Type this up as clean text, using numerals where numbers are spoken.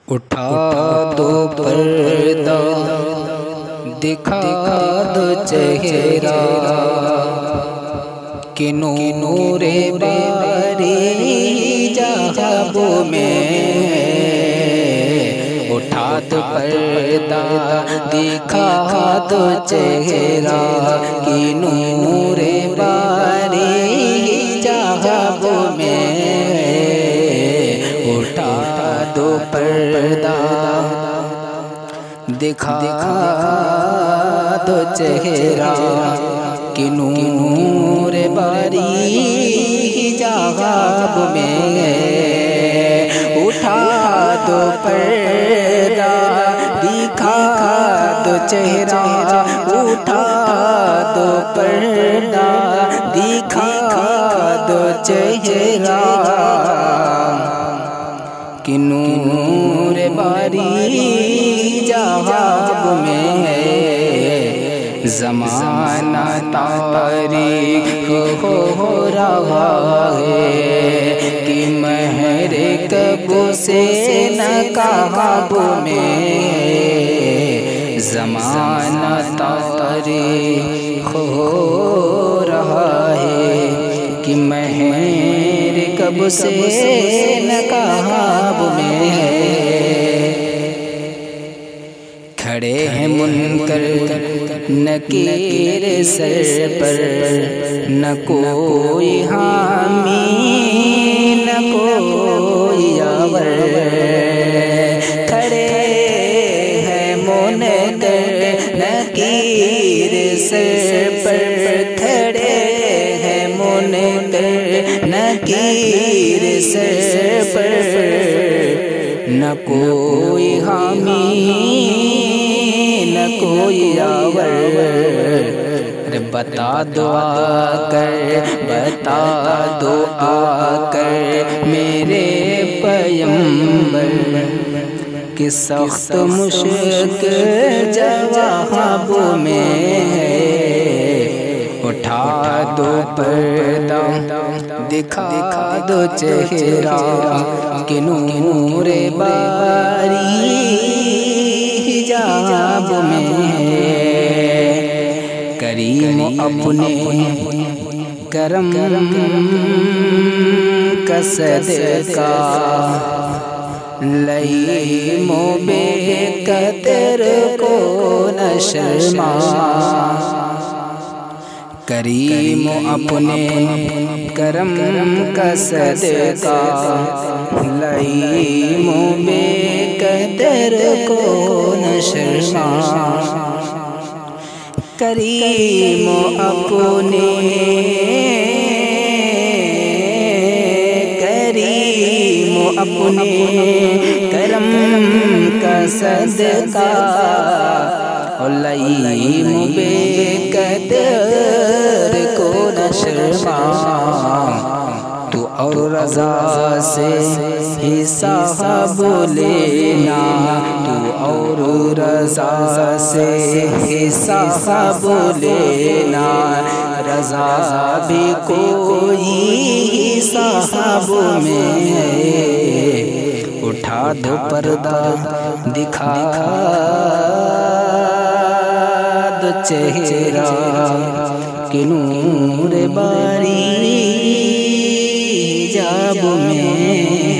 اٹھا دو پردہ دکھا دو چہرہ کہ نور باری جہب میں اٹھا دو پردہ دکھا دو چہرہ کہ نور باری جہب میں اٹھا دو پردہ دکھا دو چہرہ کہ نور باری جہب میں اٹھا دو پردہ دکھا دو چہرہ اٹھا دو پردہ دکھا دو چہرہ کہ نور باری جہب میں زمانہ تاریک ہو رہا ہے کہ مہر کب سے نقاب میں زمانہ تاریک ہو رہا ہے کہ مہر کب سے نقاب میں کھڑے ہیں منکر نکیر سر پر نہ کوئی حامی نہ کوئی یاور کھڑے ہیں منکر نکیر سر پر کھڑے ہیں منکر نکیر سر پر نہ کوئی حامی نہ کوئی یاور بتا دو آ کر بتا دو آ کر میرے پیمبر کہ سخت مشکل جواب میں اٹھا دو پردہ دکھا دو چہرہ کہ نور باری حجاب میں کریم اپنے کرم کا صدقہ لئیم و بے قدر کو نہ شرما کریم اپنے کرم کا صدقہ لئیم و بے قدر کو نہ شرما کریم اپنے کرم کا صدقہ لئیم بے قدر کو نہ شرما تو اور رضا سے حساب لینا تو اور رضا سے حساب لینا رضا بھی کوئی حساب میں اٹھا دو پردہ دکھا دو چہرہ کہ نور باری حجاب میں